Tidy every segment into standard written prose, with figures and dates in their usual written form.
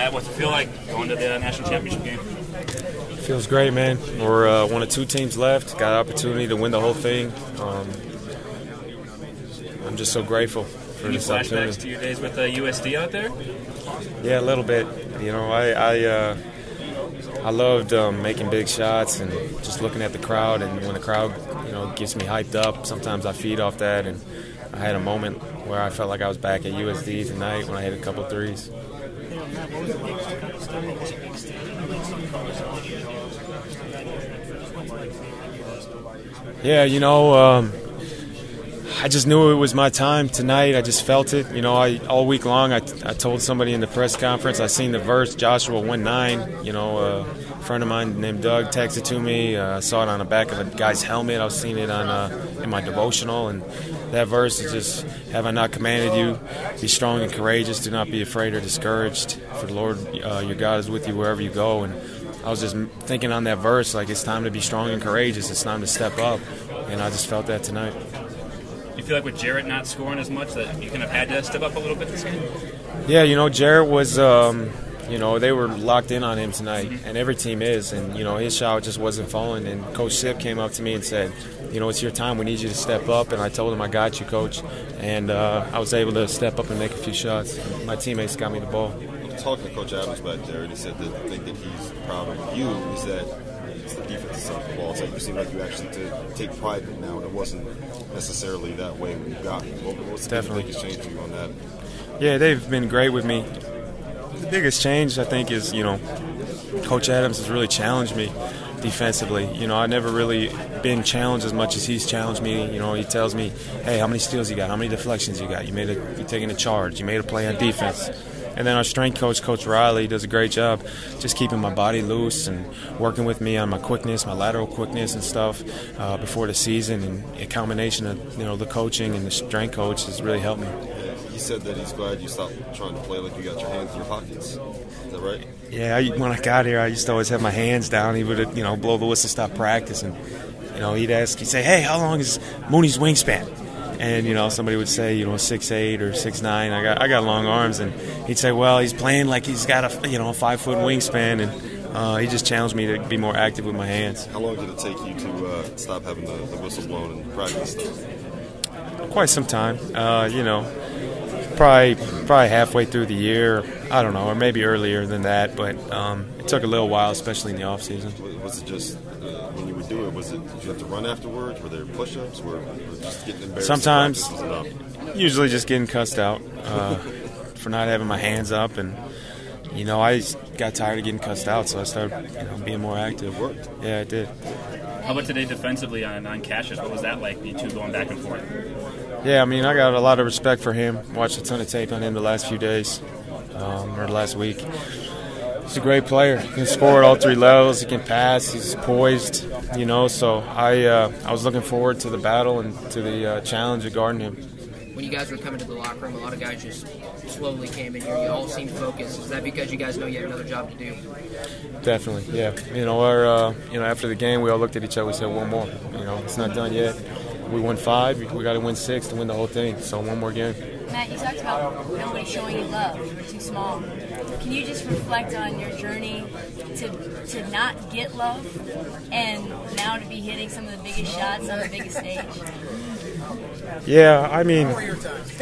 Matt, what's it feel like going to the national championship game? Feels great, man. We're one of 2 teams left. Got an opportunity to win the whole thing. I'm just so grateful for this opportunity. Any flashbacks to your days with USD out there? Yeah, a little bit. You know, I loved making big shots and just looking at the crowd. And when the crowd, gets me hyped up, sometimes I feed off that. And I had a moment where I felt like I was back at USD tonight when I hit a couple threes. Yeah, I just knew it was my time tonight. I just felt it. All week long I told somebody in the press conference, I seen the verse, Joshua 1:9. A friend of mine named Doug texted to me. I saw it on the back of a guy's helmet. I was seeing it on in my devotional. And that verse is just, have I not commanded you? Be strong and courageous. Do not be afraid or discouraged. For the Lord your God is with you wherever you go. And I was just thinking on that verse, like it's time to be strong and courageous. It's time to step up. And I just felt that tonight. You feel like with Jarrett not scoring as much that you kind of had to step up a little bit this game? Yeah, Jarrett was, they were locked in on him tonight, and every team is. And, his shot just wasn't falling. And Coach Sip came up to me and said, it's your time. We need you to step up. And I told him, I got you, Coach. And I was able to step up and make a few shots. My teammates got me the ball. Talking to Coach Adams back there, and he said that the thing that he's proud of you is that it's the defensive side of the ball. It's like you seem like you actually take pride in it now, and it wasn't necessarily that way when you got it. What's the biggest change for you on that? Yeah, they've been great with me. The biggest change, I think, is, Coach Adams has really challenged me defensively. I've never really been challenged as much as he's challenged me. He tells me, hey, how many steals you got? How many deflections you got? You're taking a charge. You made a play on defense. And then our strength coach, Coach Riley, does a great job just keeping my body loose and working with me on my quickness, my lateral quickness and stuff before the season. And a combination of, the coaching and the strength coach has really helped me. He said that he's glad you stopped trying to play like you got your hands in your pockets. Is that right? Yeah, when I got here, I used to always have my hands down. He would, blow the whistle, stop practice. And, he'd say, hey, how long is Mooney's wingspan? And, somebody would say, 6'8" or 6'9". I got long arms. And he'd say, well, he's playing like he's got a 5-foot wingspan. And he just challenged me to be more active with my hands. How long did it take you to stop having the whistle blown in practice? Quite some time. Probably halfway through the year. I don't know, or maybe earlier than that. But it took a little while, especially in the off season. Was it just when you would do it? Did you have to run afterwards? Were there push-ups? Were just getting embarrassed? Sometimes, usually just getting cussed out for not having my hands up, and I got tired of getting cussed out, so I started being more active. It worked. Yeah, it did. How about today defensively on Cassius? What was that like, you two going back and forth? Yeah, I got a lot of respect for him. Watched a ton of tape on him the last few days, or last week. He's a great player. He can score at all 3 levels. He can pass. He's poised, So I was looking forward to the battle and to the challenge of guarding him. When you guys were coming to the locker room, a lot of guys just slowly came in here. You all seemed focused. Is that because you guys know you have another job to do? Definitely, yeah. After the game, we all looked at each other. We said, one more. It's not done yet. We won 5. We got to win 6 to win the whole thing. So one more game. Matt, you talked about nobody showing you love. You were too small. Can you just reflect on your journey to not get love and now to be hitting some of the biggest shots on the biggest stage? Yeah,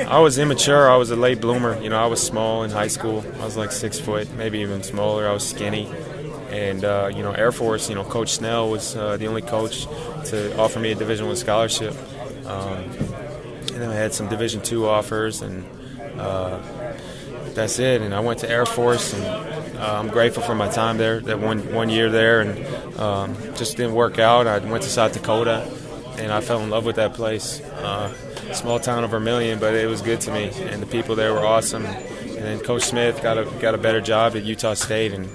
I was immature. I was a late bloomer. I was small in high school. I was like 6 foot, maybe even smaller. I was skinny. And, Air Force, Coach Snell was the only coach to offer me a Division I scholarship. And then I had some Division II offers, and that's it. And I went to Air Force, and I'm grateful for my time there, that one year there, and just didn't work out. I went to South Dakota, and I fell in love with that place. Small town of Vermilion, but it was good to me, and the people there were awesome. And then Coach Smith got a better job at Utah State, and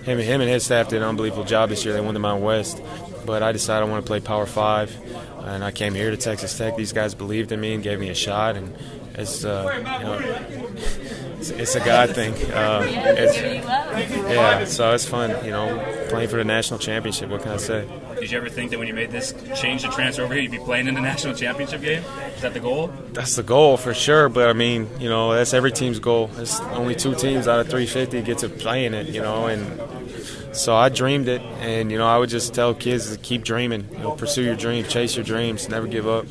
him and his staff did an unbelievable job this year. They won the Mountain West. But I decided I want to play Power 5, and I came here to Texas Tech. These guys believed in me and gave me a shot, and it's It's a God thing. It's giving you love. Yeah, so it's fun, you know, playing for the national championship. What can I say? Did you ever think that when you made this change to transfer over here, you'd be playing in the national championship game? Is that the goal? That's the goal for sure, but I mean, you know, that's every team's goal. There's only 2 teams out of 350 get to play in it, you know, and so I dreamed it, and, you know, I would just tell kids to keep dreaming, you know, pursue your dreams, chase your dreams, never give up.